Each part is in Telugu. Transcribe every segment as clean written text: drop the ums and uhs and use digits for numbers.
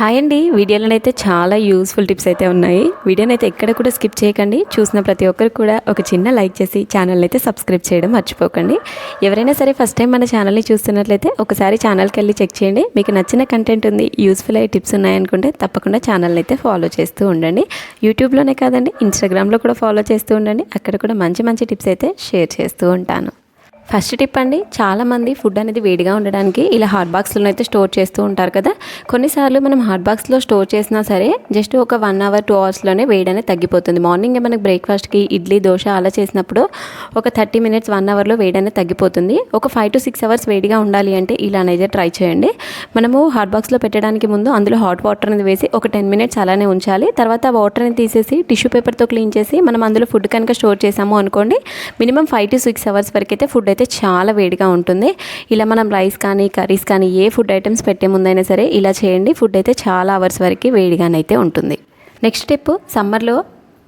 హాయ్ అండి. వీడియోలోనైతే చాలా యూస్ఫుల్ టిప్స్ అయితే ఉన్నాయి. వీడియోని అయితే ఎక్కడ కూడా స్కిప్ చేయకండి. చూసిన ప్రతి ఒక్కరు కూడా ఒక చిన్న లైక్ చేసి ఛానల్ని అయితే సబ్స్క్రైబ్ చేయడం మర్చిపోకండి. ఎవరైనా సరే ఫస్ట్ టైం మన ఛానల్ని చూస్తున్నట్లయితే ఒకసారి ఛానల్కి వెళ్ళి చెక్ చేయండి. మీకు నచ్చిన కంటెంట్ ఉంది, యూస్ఫుల్ అయ్యే టిప్స్ ఉన్నాయనుకుంటే తప్పకుండా ఛానల్ని అయితే ఫాలో చేస్తూ ఉండండి. యూట్యూబ్లోనే కాదండి, ఇన్స్టాగ్రామ్లో కూడా ఫాలో చేస్తూ ఉండండి. అక్కడ కూడా మంచి మంచి టిప్స్ అయితే షేర్ చేస్తూ ఉంటాను. ఫస్ట్ టిప్ అండి, చాలామంది ఫుడ్ అనేది వేడిగా ఉండడానికి ఇలా హాట్ బాక్స్లో అయితే స్టోర్ చేస్తూ ఉంటారు కదా. కొన్నిసార్లు మనం హాట్ బాక్స్లో స్టోర్ చేసినా సరే జస్ట్ ఒక 1 అవర్ 2 అవర్స్లోనే వేడి అనేది తగ్గిపోతుంది. మార్నింగ్ మనకి బ్రేక్ఫాస్ట్కి ఇడ్లీ దోశ అలా చేసినప్పుడు ఒక 30 మినిట్స్ 1 అవర్లో వేడి అనేది తగ్గిపోతుంది. ఒక 5 to 6 అవర్స్ వేడిగా ఉండాలి అంటే ఇలానైతే ట్రై చేయండి. మనము హాట్ బాక్స్లో పెట్టడానికి ముందు అందులో హాట్ వాటర్ అనేది వేసి ఒక 10 మినిట్స్ అలానే ఉంచాలి. తర్వాత వాటర్ అనేది తీసేసి టిష్యూ పేపర్తో క్లీన్ చేసి మనం అందులో ఫుడ్ కనుక స్టోర్ చేసాము అనుకోండి, మినిమం 5 to 6 అవర్స్ వరకు అయితే ఫుడ్ అయితే చాలా వేడిగా ఉంటుంది. ఇలా మనం రైస్ కానీ కర్రీస్ కానీ ఏ ఫుడ్ ఐటమ్స్ పెట్టే ముందైనా సరే ఇలా చేయండి. ఫుడ్ అయితే చాలా అవర్స్ వరకు వేడిగానైతే ఉంటుంది. నెక్స్ట్ స్టెప్, సమ్మర్లో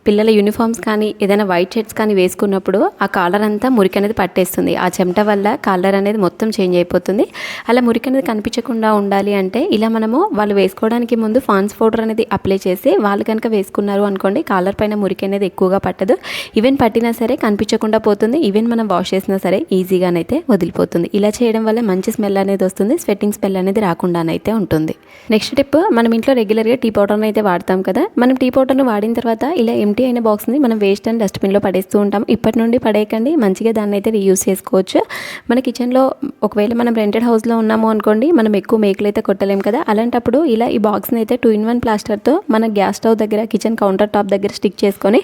పిల్లల యూనిఫామ్స్ కానీ ఏదైనా వైట్ షర్ట్స్ కానీ వేసుకున్నప్పుడు ఆ కాలర్ అంతా మురికి అనేది పట్టేస్తుంది. ఆ చెమట వల్ల కాలర్ అనేది మొత్తం చేంజ్ అయిపోతుంది. అలా మురికి అనేది కనిపించకుండా ఉండాలి అంటే ఇలా మనము వాళ్ళు వేసుకోవడానికి ముందు ఫాన్స్ పౌడర్ అనేది అప్లై చేసి వాళ్ళు కనుక వేసుకున్నారు అనుకోండి, కాలర్ పైన మురికి అనేది ఎక్కువగా పట్టదు. ఈవెన్ పట్టినా సరే కనిపించకుండా పోతుంది. ఈవెన్ మనం వాష్ చేసినా సరే ఈజీగానైతే వదిలిపోతుంది. ఇలా చేయడం వల్ల మంచి స్మెల్ అనేది వస్తుంది. స్వెట్టింగ్ స్మెల్ అనేది రాకుండానైతే ఉంటుంది. నెక్స్ట్ టిప్, మనం ఇంట్లో రెగ్యులర్గా టీ పౌడర్ని అయితే వాడతాం కదా. మనం టీ పౌడర్ను వాడిన తర్వాత ఇలా ఎంటీ అయిన బాక్స్ని మనం వేస్ట్ అండ్ డస్ట్బిన్లో పడేస్తూ ఉంటాం. ఇప్పటి నుండి పడేయకండి, మంచిగా దాన్ని అయితే రీయూజ్ చేసుకోవచ్చు. మన కిచెన్లో ఒకవేళ మనం రెంటెడ్ హౌస్లో ఉన్నాము అనుకోండి, మనం ఎక్కువ మేకులు అయితే కొట్టలేం కదా. అలాంటప్పుడు ఇలా ఈ బాక్స్ని అయితే 2-in-1 ప్లాస్టర్తో మన గ్యాస్ స్టవ్ దగ్గర కిచెన్ కౌంటర్ టాప్ దగ్గర స్టిక్ చేసుకొని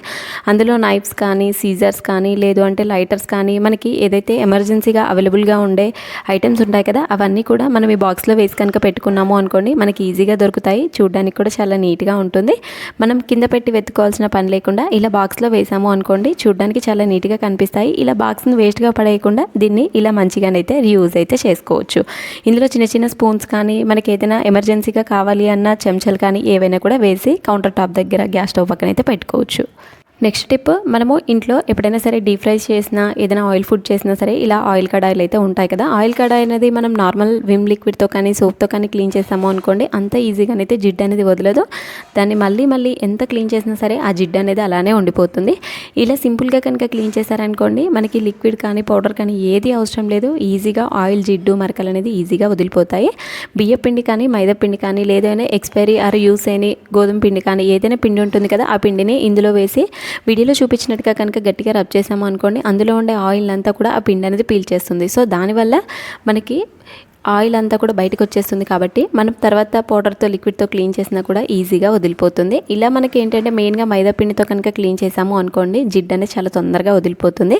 అందులో నైఫ్స్ కానీ సీజర్స్ కానీ లేదు అంటే లైటర్స్ కానీ మనకి ఏదైతే ఎమర్జెన్సీగా అవైలబుల్గా ఉండే ఐటమ్స్ ఉంటాయి కదా అవన్నీ కూడా మనం ఈ బాక్స్లో వేసి కనుక పెట్టుకున్నాము అనుకోండి, మనకి ఈజీగా దొరుకుతాయి. చూడడానికి కూడా చాలా నీట్గా ఉంటుంది. మనం కింద పెట్టి వెతుకోవాల్సిన పని లేకుండా ఇలా బాక్స్లో వేసాము అనుకోండి, చూడడానికి చాలా నీట్గా కనిపిస్తాయి. ఇలా బాక్స్ని వేస్ట్గా పడేయకుండా దీన్ని ఇలా మంచిగానైతే రీయూజ్ అయితే చేసుకోవచ్చు. ఇందులో చిన్న చిన్న స్పూన్స్ కానీ మనకి ఏదైనా ఎమర్జెన్సీగా కావాలి అన్న చెంచాలు కానీ ఏవైనా కూడా వేసి కౌంటర్ టాప్ దగ్గర గ్యాస్ స్టవ్ పక్కన అయితే పెట్టుకోవచ్చు. నెక్స్ట్ టిప్, మనము ఇంట్లో ఎప్పుడైనా సరే డీప్ ఫ్రై చేసినా ఏదైనా ఆయిల్ ఫుడ్ చేసినా సరే ఇలా ఆయిల్ కడాయిలు అయితే ఉంటాయి కదా. ఆయిల్ కడాయి అనేది మనం నార్మల్ విమ్ లిక్విడ్తో కానీ సోప్తో కానీ క్లీన్ చేసాము అనుకోండి, అంత ఈజీగానైతే జిడ్డు అనేది వదలదు. దాన్ని మళ్ళీ ఎంత క్లీన్ చేసినా సరే ఆ జిడ్డు అనేది అలానే ఉండిపోతుంది. ఇలా సింపుల్గా కనుక క్లీన్ చేశారనుకోండి, మనకి లిక్విడ్ కానీ పౌడర్ కానీ ఏది అవసరం లేదు. ఈజీగా ఆయిల్ జిడ్డు మరకలు అనేది ఈజీగా వదిలిపోతాయి. బియ్య పిండి కానీ మైదా పిండి కానీ లేదైనా ఎక్స్పైరీ ఆర్ యూస్ అయిన గోధుమ పిండి కానీ ఏదైనా పిండి ఉంటుంది కదా, ఆ పిండిని ఇందులో వేసి వీడియోలో చూపించినట్టుగా కనుక గట్టిగా రబ్ చేసాము అనుకోండి, అందులో ఉండే ఆయిల్ అంతా కూడా ఆ పిండి అనేది పీల్చేస్తుంది. సో దానివల్ల మనకి ఆయిల్ అంతా కూడా బయటకు వచ్చేస్తుంది. కాబట్టి మనం తర్వాత పౌడర్తో లిక్విడ్తో క్లీన్ చేసినా కూడా ఈజీగా వదిలిపోతుంది. ఇలా మనకి ఏంటంటే మెయిన్గా మైదా పిండితో కనుక క్లీన్ చేసాము అనుకోండి, జిడ్డు అనేది చాలా తొందరగా వదిలిపోతుంది.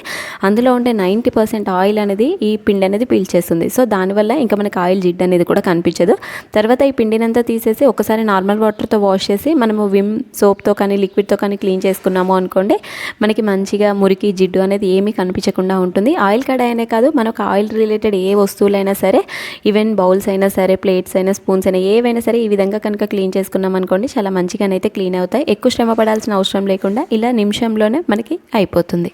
అందులో ఉండే 90% ఆయిల్ అనేది ఈ పిండి అనేది పీల్చేస్తుంది. సో దానివల్ల ఇంకా మనకి ఆయిల్ జిడ్డు అనేది కూడా కనిపించదు. తర్వాత ఈ పిండినంతా తీసేసి ఒకసారి నార్మల్ వాటర్తో వాష్ చేసి మనము విమ్ సోప్తో కానీ లిక్విడ్తో కానీ క్లీన్ చేసుకున్నాము అనుకోండి, మనకి మంచిగా మురికి జిడ్డు అనేది ఏమీ కనిపించకుండా ఉంటుంది. ఆయిల్ కడాయి అనే కాదు, మనకు ఆయిల్ రిలేటెడ్ ఏ వస్తువులైనా సరే, ఈవెన్ బౌల్స్ అయినా సరే, ప్లేట్స్ అయినా, స్పూన్స్ అయినా ఏవైనా సరే ఈ విధంగా కనుక క్లీన్ చేసుకున్నాం అనుకోండి, చాలా మంచిగానైతే క్లీన్ అవుతాయి. ఎక్కువ శ్రమ పడాల్సిన అవసరం లేకుండా ఇలా నిమిషంలోనే మనకి అయిపోతుంది.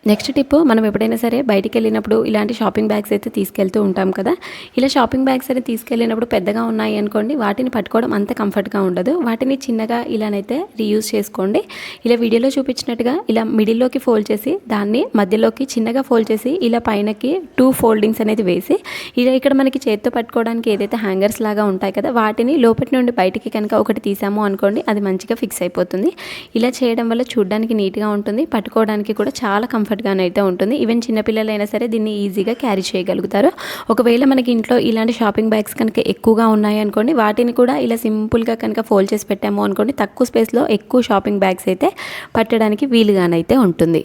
నెక్స్ట్ టిప్, మనం ఎప్పుడైనా సరే బయటికి వెళ్ళినప్పుడు ఇలాంటి షాపింగ్ బ్యాగ్స్ అయితే తీసుకెళ్తూ ఉంటాం కదా. ఇలా షాపింగ్ బ్యాగ్స్ అయితే తీసుకెళ్ళినప్పుడు పెద్దగా ఉన్నాయి అనుకోండి, వాటిని పట్టుకోవడం అంత కంఫర్ట్గా ఉండదు. వాటిని చిన్నగా ఇలానైతే రీయూజ్ చేసుకోండి. ఇలా వీడియోలో చూపించినట్టుగా ఇలా మిడిల్లోకి ఫోల్డ్ చేసి దాన్ని మధ్యలోకి చిన్నగా ఫోల్డ్ చేసి ఇలా పైనకి 2 ఫోల్డింగ్స్ అనేది వేసి ఇలా ఇక్కడ మనకి చేతితో పట్టుకోవడానికి ఏదైతే హ్యాంగర్స్ లాగా ఉంటాయి కదా, వాటిని లోపటి నుండి బయటికి కనుక ఒకటి తీసాము అనుకోండి, అది మంచిగా ఫిక్స్ అయిపోతుంది. ఇలా చేయడం వల్ల చూడడానికి నీట్గా ఉంటుంది, పట్టుకోవడానికి కూడా చాలా కంఫర్ట్గానే అయితే ఉంటుంది. ఈవెన్ చిన్నపిల్లలైనా సరే దీన్ని ఈజీగా క్యారీ చేయగలుగుతారు. ఒకవేళ మనకి ఇంట్లో ఇలాంటి షాపింగ్ బ్యాగ్స్ కనుక ఎక్కువగా ఉన్నాయి అనుకోండి, వాటిని కూడా ఇలా సింపుల్గా కనుక ఫోల్డ్ చేసి పెట్టాము అనుకోండి, తక్కువ స్పేస్లో ఎక్కువ షాపింగ్ బ్యాగ్స్ అయితే పట్టడానికి వీలుగానైతే ఉంటుంది.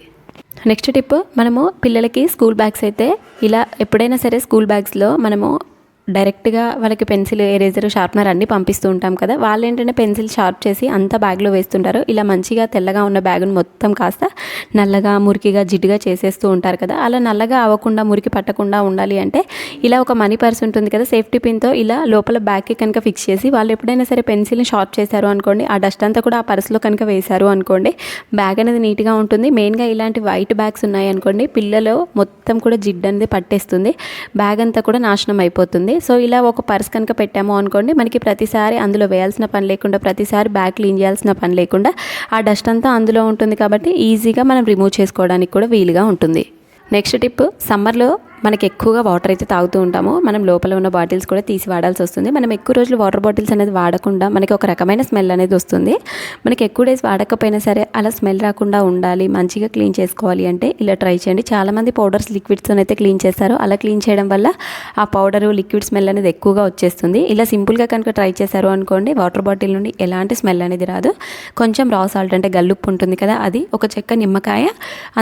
నెక్స్ట్ టిప్, మనము పిల్లలకి స్కూల్ బ్యాగ్స్ అయితే ఇలా ఎప్పుడైనా సరే స్కూల్ బ్యాగ్స్లో మనము డైరెక్ట్గా వాళ్ళకి పెన్సిల్, ఎరేజర్, షార్ప్నర్ అన్నీ పంపిస్తూ ఉంటాం కదా. వాళ్ళు ఏంటంటే పెన్సిల్ షార్ప్ చేసి అంతా బ్యాగ్లో వేస్తుంటారు. ఇలా మంచిగా తెల్లగా ఉన్న బ్యాగును మొత్తం కాస్త నల్లగా మురికిగా జిడ్డుగా చేసేస్తూ ఉంటారు కదా. అలా నల్లగా అవ్వకుండా మురికి పట్టకుండా ఉండాలి అంటే ఇలా ఒక మనీ పర్స్ ఉంటుంది కదా, సేఫ్టీ పిన్తో ఇలా లోపల బ్యాగ్కి కనుక ఫిక్స్ చేసి వాళ్ళు ఎప్పుడైనా సరే పెన్సిల్ని షార్ప్ చేశారు అనుకోండి, ఆ డస్ట్ అంతా కూడా ఆ పర్స్లో కనుక వేశారు అనుకోండి, బ్యాగ్ అనేది నీట్గా ఉంటుంది. మెయిన్గా ఇలాంటి వైట్ బ్యాగ్స్ ఉన్నాయి అనుకోండి, పిల్లలు మొత్తం కూడా జిడ్డు అనేది పట్టేస్తుంది, బ్యాగ్ అంతా కూడా నాశనం అయిపోతుంది. సో ఇలా ఒక పర్స్ కనుక పెట్టాము అనుకోండి, మనకి ప్రతిసారి అందులో వేయాల్సిన పని లేకుండా, ప్రతిసారి బ్యాగ్ క్లీన్ చేయాల్సిన పని లేకుండా ఆ డస్ట్ అంతా అందులో ఉంటుంది కాబట్టి ఈజీగా మనం రిమూవ్ చేసుకోవడానికి కూడా వీలుగా ఉంటుంది. నెక్స్ట్ టిప్, సమ్మర్లో మనకి ఎక్కువగా వాటర్ అయితే తాగుతూ ఉంటాము. మనం లోపల ఉన్న బాటిల్స్ కూడా తీసి వాడాల్సి వస్తుంది. మనం ఎక్కువ రోజులు వాటర్ బాటిల్స్ అనేది వాడకుండా మనకి ఒక రకమైన స్మెల్ అనేది వస్తుంది. మనకి ఎక్కువ డేస్ వాడకపోయినా సరే అలా స్మెల్ రాకుండా ఉండాలి, మంచిగా క్లీన్ చేసుకోవాలి అంటే ఇలా ట్రై చేయండి. చాలామంది పౌడర్స్ లిక్విడ్స్తో అయితే క్లీన్ చేస్తారు. అలా క్లీన్ చేయడం వల్ల ఆ పౌడరు లిక్విడ్ స్మెల్ అనేది ఎక్కువగా వచ్చేస్తుంది. ఇలా సింపుల్గా కనుక ట్రై చేశారు అనుకోండి, వాటర్ బాటిల్ నుండి ఎలాంటి స్మెల్ అనేది రాదు. కొంచెం రా సాల్ట్ అంటే గల్లుప్పు ఉంటుంది కదా, అది ఒక చెక్క నిమ్మకాయ,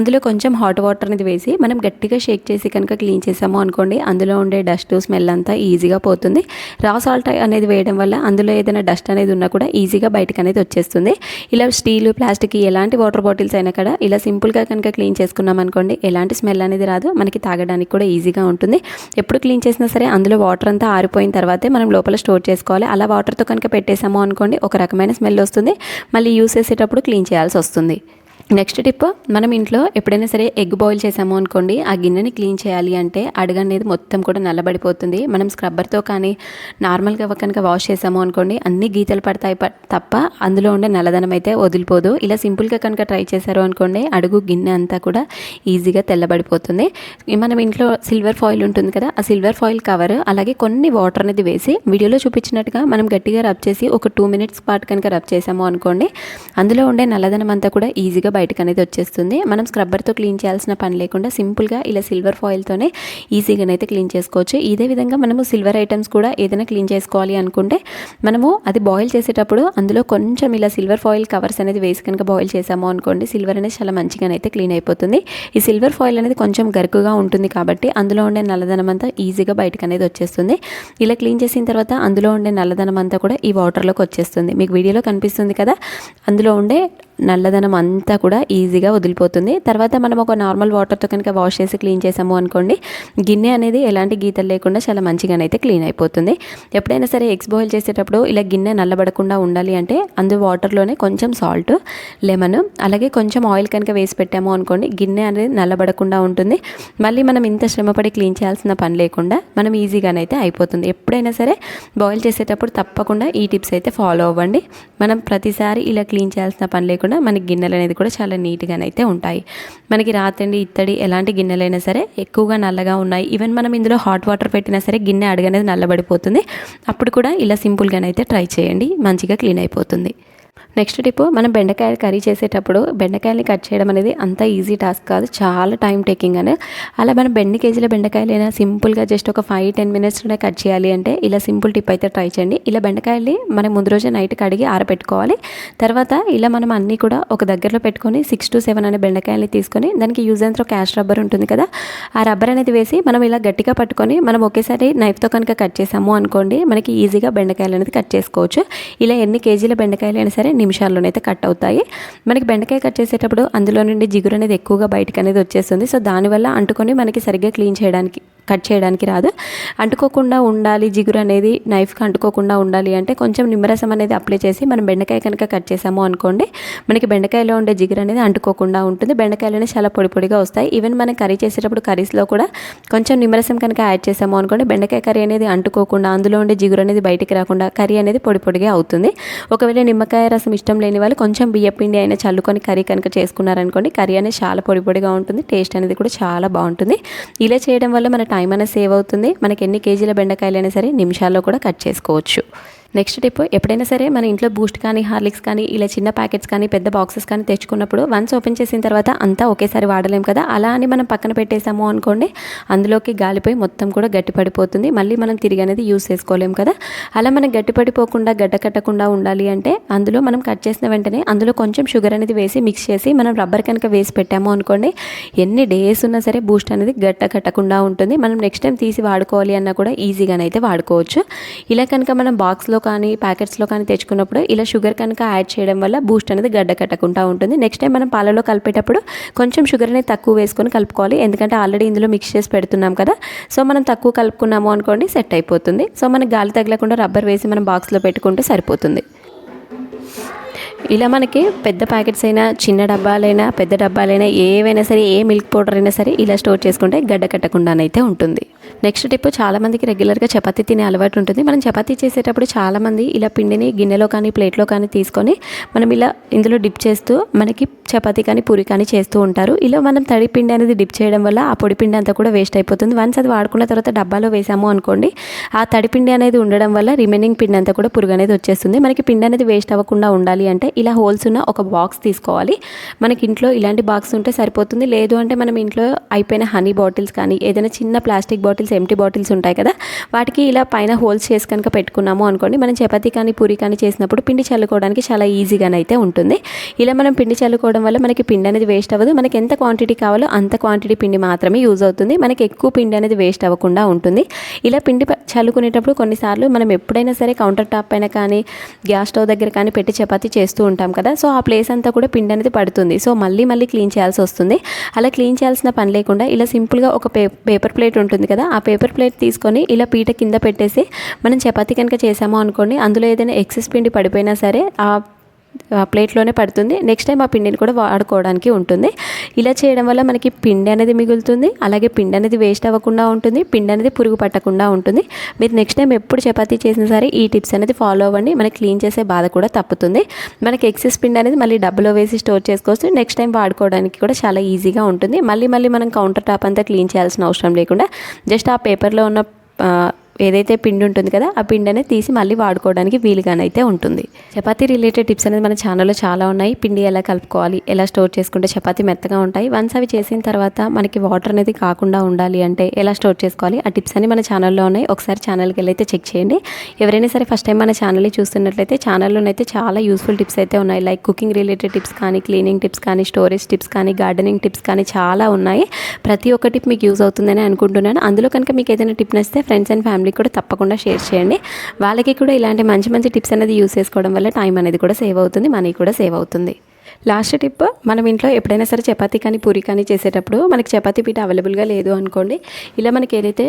అందులో కొంచెం హాట్ వాటర్ అనేది వేసి మనం గట్టిగా షేక్ చేసి కనుక క్లీన్ చేసాము అనుకోండి, అందులో ఉండే డస్ట్ స్మెల్ అంతా ఈజీగా పోతుంది. రా సాల్ట్ అనేది వేయడం వల్ల అందులో ఏదైనా డస్ట్ అనేది ఉన్నా కూడా ఈజీగా బయటకు అనేది వచ్చేస్తుంది. ఇలా స్టీల్, ప్లాస్టిక్ ఎలాంటి వాటర్ బాటిల్స్ అయినా కూడా ఇలా సింపుల్గా కనుక క్లీన్ చేసుకున్నాం అనుకోండి, ఎలాంటి స్మెల్ అనేది రాదు, మనకి తాగడానికి కూడా ఈజీగా ఉంటుంది. ఎప్పుడు క్లీన్ చేసినా సరే అందులో వాటర్ అంతా ఆరిపోయిన తర్వాతే మనం లోపల స్టోర్ చేసుకోవాలి. అలా వాటర్తో కనుక పెట్టేసాము అనుకోండి, ఒక రకమైన స్మెల్ వస్తుంది. మళ్ళీ యూస్ చేసేటప్పుడు క్లీన్ చేయాల్సి వస్తుంది. నెక్స్ట్ టిప్, మనం ఇంట్లో ఎప్పుడైనా సరే ఎగ్ బాయిల్ చేసాము అనుకోండి, ఆ గిన్నెని క్లీన్ చేయాలి అంటే అడుగు అనేది మొత్తం కూడా నల్లబడిపోతుంది. మనం స్క్రబ్బర్తో కానీ నార్మల్గా కనుక వాష్ చేసాము అనుకోండి, అన్ని గీతలు పడతాయి తప్ప అందులో ఉండే నల్లదనం అయితే వదిలిపోదు. ఇలా సింపుల్గా కనుక ట్రై చేశారు అనుకోండి, అడుగు గిన్నె అంతా కూడా ఈజీగా తెల్లబడిపోతుంది. మనం ఇంట్లో సిల్వర్ ఫాయిల్ ఉంటుంది కదా, ఆ సిల్వర్ ఫాయిల్ కవర్ అలాగే కొన్ని వాటర్ అనేది వేసి వీడియోలో చూపించినట్టుగా మనం గట్టిగా రబ్ చేసి ఒక 2 minutes పాటు కనుక రబ్ చేసాము అనుకోండి, అందులో ఉండే నల్లదనం అంతా కూడా ఈజీగా బయటకు అనేది వచ్చేస్తుంది. మనం స్క్రబ్బర్తో క్లీన్ చేయాల్సిన పని లేకుండా సింపుల్గా ఇలా సిల్వర్ ఫాయిల్తోనే ఈజీగానైతే క్లీన్ చేసుకోవచ్చు. ఇదే విధంగా మనము సిల్వర్ ఐటమ్స్ కూడా ఏదైనా క్లీన్ చేసుకోవాలి అనుకుంటే మనము అది బాయిల్ చేసేటప్పుడు అందులో కొంచెం ఇలా సిల్వర్ ఫాయిల్ కవర్స్ అనేది వేసి కనుక బాయిల్ చేసాము అనుకోండి, సిల్వర్ అనేది చాలా మంచిగానైతే క్లీన్ అయిపోతుంది. ఈ సిల్వర్ ఫాయిల్ అనేది కొంచెం గరుకుగా ఉంటుంది కాబట్టి అందులో ఉండే నల్లదనం అంతా ఈజీగా బయటకు అనేది వచ్చేస్తుంది. ఇలా క్లీన్ చేసిన తర్వాత అందులో ఉండే నల్లదనం అంతా కూడా ఈ వాటర్లోకి వచ్చేస్తుంది. మీకు వీడియోలో కనిపిస్తుంది కదా, అందులో ఉండే నల్లదనం అంతా కూడా ఈజీగా వదిలిపోతుంది. తర్వాత మనం ఒక నార్మల్ వాటర్తో కనుక వాష్ చేసి క్లీన్ చేసాము అనుకోండి, గిన్నె అనేది ఎలాంటి గీతలు లేకుండా చాలా మంచిగానైతే క్లీన్ అయిపోతుంది. ఎప్పుడైనా సరే ఎగ్స్ బాయిల్ చేసేటప్పుడు ఇలా గిన్నె నల్లబడకుండా ఉండాలి అంటే వాటర్లోనే కొంచెం సాల్ట్, లెమన్ అలాగే కొంచెం ఆయిల్ కనుక వేసి పెట్టాము అనుకోండి, గిన్నె అనేది నల్లబడకుండా ఉంటుంది. మళ్ళీ మనం ఇంత శ్రమపడి క్లీన్ చేయాల్సిన పని లేకుండా మనం ఈజీగానైతే అయిపోతుంది. ఎప్పుడైనా సరే బాయిల్ చేసేటప్పుడు తప్పకుండా ఈ టిప్స్ అయితే ఫాలో అవ్వండి. మనం ప్రతిసారి ఇలా క్లీన్ చేయాల్సిన పని లేకుండా మనకి గిన్నెలు అనేది కూడా చాలా నీట్గానైతే ఉంటాయి. మనకి రాతండి, ఇత్తడి ఎలాంటి గిన్నెలైనా సరే ఎక్కువగా నల్లగా ఉన్నాయి, ఈవెన్ మనం ఇందులో హాట్ వాటర్ పెట్టినా సరే గిన్నె అడుగనేది నల్లబడిపోతుంది. అప్పుడు కూడా ఇలా సింపుల్గానైతే ట్రై చేయండి, మంచిగా క్లీన్ అయిపోతుంది. నెక్స్ట్ టిప్, మనం బెండకాయలు కర్రీ చేసేటప్పుడు బెండకాయలని కట్ చేయడం అనేది అంత ఈజీ టాస్క్ కాదు, చాలా టైం టేకింగ్ అని. అలా మనం 2 kg బెండకాయలైనా సింపుల్గా జస్ట్ ఒక 5-10 minutesలోనే కట్ చేయాలి అంటే ఇలా సింపుల్ టిప్ అయితే ట్రై చేయండి. ఇలా బెండకాయల్ని మనం ముందు రోజే నైట్ కడిగి ఆరబెట్టుకోవాలి. తర్వాత ఇలా మనం అన్నీ కూడా ఒక దగ్గరలో పెట్టుకొని 6 to 7 అనే బెండకాయల్ని తీసుకొని దానికి use and throw cash rubber ఉంటుంది కదా, ఆ రబ్బర్ అనేది వేసి మనం ఇలా గట్టిగా పట్టుకొని మనం ఒకేసారి నైఫ్తో కనుక కట్ చేసాము అనుకోండి, మనకి ఈజీగా బెండకాయలు అనేది కట్ చేసుకోవచ్చు. ఇలా ఎన్ని కేజీల బెండకాయలు అయినా సరే నిమిషాల్లోనైతే కట్ అవుతాయి. మనకి బెండకాయ కట్ చేసేటప్పుడు అందులో నుండి జిగురు అనేది ఎక్కువగా బయటకు అనేది వచ్చేస్తుంది. సో దానివల్ల అంటుకొని మనకి సరిగ్గా క్లీన్ చేయడానికి కట్ చేయడానికి రాదు. అంటుకోకుండా ఉండాలి, జిగురు అనేది నైఫ్కి అంటుకోకుండా ఉండాలి అంటే కొంచెం నిమ్మరసం అనేది అప్లై చేసి మనం బెండకాయ కనుక కట్ చేసాము అనుకోండి, మనకి బెండకాయలో ఉండే జిగురు అనేది అంటుకోకుండా ఉంటుంది. బెండకాయలు అనేది చాలా పొడి పొడిగా వస్తాయి. ఈవెన్ మనం కర్రీ చేసేటప్పుడు కర్రీస్లో కూడా కొంచెం నిమ్మరసం కనుక యాడ్ చేసాము అనుకోండి, బెండకాయ కర్రీ అనేది అంటుకోకుండా అందులో ఉండే జిగురు అనేది బయటికి రాకుండా కర్రీ అనేది పొడి పొడిగా అవుతుంది. ఒకవేళ నిమ్మకాయ రసం ఇష్టం లేని వాళ్ళు కొంచెం బియ్యం పిండి అయినా చల్లుకొని కర్రీ కనుక చేసుకున్నారనుకోండి, కర్రీ అనేది చాలా పొడి పొడిగా ఉంటుంది, టేస్ట్ అనేది కూడా చాలా బాగుంటుంది. ఇలా చేయడం వల్ల మన టైం అనేది సేవ్ అవుతుంది. మనకి ఎన్ని కేజీల బెండకాయలైనా సరే నిమిషాల్లో కూడా కట్ చేసుకోవచ్చు. నెక్స్ట్ టిప్, ఎప్పుడైనా సరే మన ఇంట్లో బూస్ట్ కానీ హార్లిక్స్ కానీ ఇలా చిన్న ప్యాకెట్స్ కానీ పెద్ద బాక్సెస్ కానీ తెచ్చుకున్నప్పుడు వన్స్ ఓపెన్ చేసిన తర్వాత అంతా ఒకేసారి వాడలేం కదా, అలా అని మనం పక్కన పెట్టేసాము అనుకోండి, అందులోకి గాలిపోయి మొత్తం కూడా గట్టి పడిపోతుంది. మళ్ళీ మనం తిరిగి అనేది యూస్ చేసుకోలేం కదా. అలా మనం గట్టి పడిపోకుండా గడ్డ కట్టకుండా ఉండాలి అంటే అందులో మనం కట్ చేసిన వెంటనే అందులో కొంచెం షుగర్ అనేది వేసి మిక్స్ చేసి మనం రబ్బర్ కనుక వేసి పెట్టాము అనుకోండి, ఎన్ని డేస్ ఉన్నా సరే బూస్ట్ అనేది గడ్డ కట్టకుండా ఉంటుంది. మనం నెక్స్ట్ టైం తీసి వాడుకోవాలి అన్నా కూడా ఈజీగానైతే వాడుకోవచ్చు. ఇలా కనుక మనం బాక్స్లో కానీ ప్యాకెట్స్లో కానీ తెచ్చుకున్నప్పుడు ఇలా షుగర్ కనుక యాడ్ చేయడం వల్ల బూస్ట్ అనేది గడ్డ కట్టకుండా ఉంటుంది. నెక్స్ట్ టైం మనం పాలలో కలిపేటప్పుడు కొంచెం షుగర్ అనేది తక్కువ వేసుకొని కలుపుకోవాలి, ఎందుకంటే ఆల్రెడీ ఇందులో మిక్స్ చేసి పెడుతున్నాం కదా. సో మనం తక్కువ కలుపుకున్నాము అనుకోండి, సెట్ అయిపోతుంది. సో మనకి గాలి తగలకుండా రబ్బర్ వేసి మనం బాక్స్లో పెట్టుకుంటే సరిపోతుంది. ఇలా మనకి పెద్ద ప్యాకెట్స్ అయినా చిన్న డబ్బాలైనా పెద్ద డబ్బాలైనా ఏవైనా సరే, ఏ మిల్క్ పౌడర్ అయినా సరే ఇలా స్టోర్ చేసుకుంటే గడ్డ కట్టకుండానైతే ఉంటుంది. నెక్స్ట్ టిప్, చాలామందికి రెగ్యులర్గా చపాతీ తినే అలవాటు ఉంటుంది. మనం చపాతీ చేసేటప్పుడు చాలామంది ఇలా పిండిని గిన్నెలో కానీ ప్లేట్లో కానీ తీసుకొని మనం ఇలా ఇందులో డిప్ చేస్తూ మనకి చపాతీ కానీ పూరి కానీ చేస్తూ ఉంటారు. ఇలా మనం తడి పిండి అనేది డిప్ చేయడం వల్ల ఆ పొడి పిండి అంతా కూడా వేస్ట్ అయిపోతుంది. వన్స్ అది వాడుకున్న తర్వాత డబ్బాలో వేసాము అనుకోండి, ఆ తడి పిండి అనేది ఉండడం వల్ల రిమైనింగ్ పిండి అంతా కూడా పురుగు అనేది వచ్చేస్తుంది. మనకి పిండి అనేది వేస్ట్ అవ్వకుండా ఉండాలి అంటే ఇలా హోల్స్ ఉన్న ఒక బాక్స్ తీసుకోవాలి. మనకి ఇంట్లో ఇలాంటి బాక్స్ ఉంటే సరిపోతుంది. లేదు అంటే మనం ఇంట్లో అయిపోయిన హనీ బాటిల్స్ కానీ ఏదైనా చిన్న ప్లాస్టిక్ బాటిల్స్, ఎంటీ బాటిల్స్ ఉంటాయి కదా, వాటికి ఇలా పైన హోల్స్ చేసి కనుక పెట్టుకున్నాము అనుకోండి, మనం చపాతీ కానీ పూరి కానీ చేసినప్పుడు పిండి చల్లుకోవడానికి చాలా ఈజీగానైతే ఉంటుంది. ఇలా మనం పిండి చల్లుకోవడం వల్ల మనకి పిండి అనేది వేస్ట్ అవ్వదు. మనకి ఎంత క్వాంటిటీ కావాలో అంత క్వాంటిటీ పిండి మాత్రమే యూజ్ అవుతుంది. మనకి ఎక్కువ పిండి అనేది వేస్ట్ అవ్వకుండా ఉంటుంది. ఇలా పిండి చల్లుకునేటప్పుడు కొన్నిసార్లు మనం ఎప్పుడైనా సరే కౌంటర్ టాప్ పైన కానీ గ్యాస్ స్టవ్ దగ్గర కానీ పెట్టి చపాతీ చేస్తూ ఉంటాం కదా, సో ఆ ప్లేస్ అంతా కూడా పిండి అనేది పడుతుంది. సో మళ్ళీ క్లీన్ చేయాల్సి వస్తుంది. అలా క్లీన్ చేయాల్సిన పని లేకుండా ఇలా సింపుల్గా ఒక పేపర్ ప్లేట్ ఉంటుంది కదా, ఆ పేపర్ ప్లేట్ తీసుకొని ఇలా పీట కింద పెట్టేసి మనం చపాతీ కనుక చేసాము అనుకోండి, అందులో ఏదైనా ఎక్సెస్ పిండి పడిపోయినా సరే ఆ ప్లేట్లోనే పడుతుంది. నెక్స్ట్ టైం ఆ పిండిని కూడా వాడుకోవడానికి ఉంటుంది. ఇలా చేయడం వల్ల మనకి పిండి అనేది మిగులుతుంది, అలాగే పిండి అనేది వేస్ట్ అవ్వకుండా ఉంటుంది, పిండి అనేది పురుగు పట్టకుండా ఉంటుంది. మీరు నెక్స్ట్ టైం ఎప్పుడు చపాతీ చేసినా సరే ఈ టిప్స్ అనేది ఫాలో అవ్వండి. మనకి క్లీన్ చేసే బాధ కూడా తప్పుతుంది. మనకి ఎక్సెస్ పిండి అనేది మళ్ళీ డబ్బాలో వేసి స్టోర్ చేసుకోవచ్చు. నెక్స్ట్ టైం వాడుకోవడానికి కూడా చాలా ఈజీగా ఉంటుంది. మళ్ళీ మనం కౌంటర్ టాప్ అంతా క్లీన్ చేయాల్సిన అవసరం లేకుండా జస్ట్ ఆ పేపర్లో ఉన్న ఏదైతే పిండి ఉంటుంది కదా, ఆ పిండి అనేది తీసి మళ్ళీ వాడుకోవడానికి వీలుగానైతే ఉంటుంది. చపాతీ రిలేటెడ్ టిప్స్ అనేది మన ఛానల్లో చాలా ఉన్నాయి. పిండి ఎలా కలుపుకోవాలి, ఎలా స్టోర్ చేసుకుంటే చపాతీ మెత్తగా ఉంటాయి, వన్స్ అవి చేసిన తర్వాత మనకి వాటర్ అనేది కాకుండా ఉండాలి అంటే ఎలా స్టోర్ చేసుకోవాలి, ఆ టిప్స్ అన్ని మన ఛానల్లో ఉన్నాయి. ఒకసారి ఛానల్కి వెళ్ళి అయితే చెక్ చేయండి. ఎవరైనా సరే ఫస్ట్ టైం మన ఛానల్ని చూస్తున్నట్లయితే ఛానల్లోనైతే చాలా యూస్ఫుల్ టిప్స్ అయితే ఉన్నాయి. లైక్ కుకింగ్ రిలేటెడ్ టిప్స్ కానీ, క్లీనింగ్ టిప్స్ కానీ, స్టోరేజ్ టిప్స్ కానీ, గార్డెనింగ్ టిప్స్ కానీ చాలా ఉన్నాయి. ప్రతి ఒక్క టిప్ మీకు యూజ్ అవుతుందని అనుకుంటున్నాను. అందులో కనుక మీకు ఏదైనా టిప్ నచ్చితే ఫ్రెండ్స్ అండ్ ఫ్యామిలీ కూడా తప్పకుండా షేర్ చేయండి. వాళ్ళకి కూడా ఇలాంటి మంచి టిప్స్ అనేది యూస్ చేసుకోవడం వల్ల టైం అనేది కూడా సేవ్ అవుతుంది, మనీ కూడా సేవ్ అవుతుంది. లాస్ట్ టిప్, మనం ఇంట్లో ఎప్పుడైనా సరే చపాతీ కానీ పూరి కానీ చేసేటప్పుడు మనకి చపాతీ పీట అవైలబుల్గా లేదు అనుకోండి, ఇలా మనకి ఏదైతే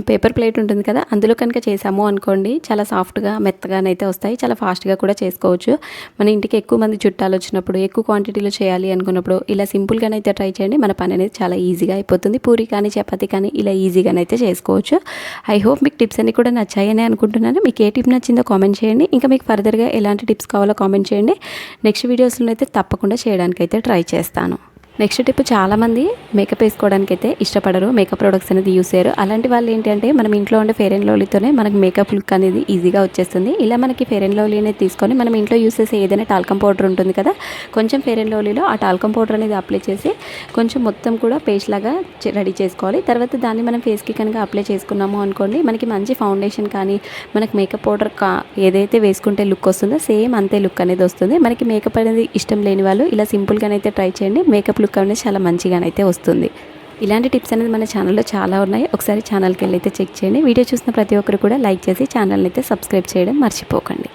పేపర్ ప్లేట్ ఉంటుంది కదా, అందులో కనుక చేసాము అనుకోండి చాలా సాఫ్ట్గా మెత్తగానైతే వస్తాయి. చాలా ఫాస్ట్గా కూడా చేసుకోవచ్చు. మన ఇంటికి ఎక్కువ మంది చుట్టాలు వచ్చినప్పుడు, ఎక్కువ క్వాంటిటీలో చేయాలి అనుకున్నప్పుడు ఇలా సింపుల్గానైతే ట్రై చేయండి. మన పని అనేది చాలా ఈజీగా అయిపోతుంది. పూరి కానీ చపాతీ కానీ ఇలా ఈజీగానైతే చేసుకోవచ్చు. ఐ హోప్ మీకు టిప్స్ అన్ని కూడా నచ్చాయని అనుకుంటున్నాను. మీకు ఏ టిప్ నచ్చిందో కామెంట్ చేయండి. ఇంకా మీకు ఫర్దర్గా ఎలాంటి టిప్స్ కావాలో కామెంట్ చేయండి. నెక్స్ట్ వీడియోస్లో అయితే తప్పకుండా చేయడానికైతే ట్రై చేస్తాను. నెక్స్ట్ టిప్, చాలామంది మేకప్ వేసుకోవడానికి అయితే ఇష్టపడరు, మేకప్ ప్రొడక్ట్స్ అనేది యూస్ చేయరు. అలాంటి వాళ్ళు ఏంటంటే మనం ఇంట్లో ఉండే ఫెయిర్ అండ్ లవ్లీతోనే మనకి మేకప్ లుక్ అనేది ఈజీగా వచ్చేస్తుంది. ఇలా మనకి ఫెయిర్ అండ్ లవ్లీ అనేది తీసుకొని మనం ఇంట్లో యూస్ చేసే ఏదైనా టాల్కమ్ పౌడర్ ఉంటుంది కదా, కొంచెం ఫెయిర్ అండ్ లవ్లీలో ఆ టాల్కమ్ పౌడర్ అనేది అప్లై చేసి కొంచెం మొత్తం కూడా పేస్ట్ లాగా రెడీ చేసుకోవాలి. తర్వాత దాన్ని మనం ఫేస్కి కనుక అప్లై చేసుకున్నాము అనుకోండి, మనకి మంచి ఫౌండేషన్ కానీ మనకి మేకప్ పౌడర్ ఏదైతే వేసుకుంటే లుక్ వస్తుందో సేమ్ అంతే లుక్ అనేది వస్తుంది. మనకి మేకప్ అనేది ఇష్టం లేని వాళ్ళు ఇలా సింపుల్గానైతే ట్రై చేయండి. మేకప్ లుక్ అనేది చాలా మంచిగానైతే వస్తుంది. ఇలాంటి టిప్స్ అనేది మన ఛానల్లో చాలా ఉన్నాయి. ఒకసారి ఛానల్కి వెళ్ళి అయితే చెక్ చేయండి. వీడియో చూసిన ప్రతి ఒక్కరు కూడా లైక్ చేసి ఛానల్ని అయితే సబ్స్క్రైబ్ చేయడం మర్చిపోకండి.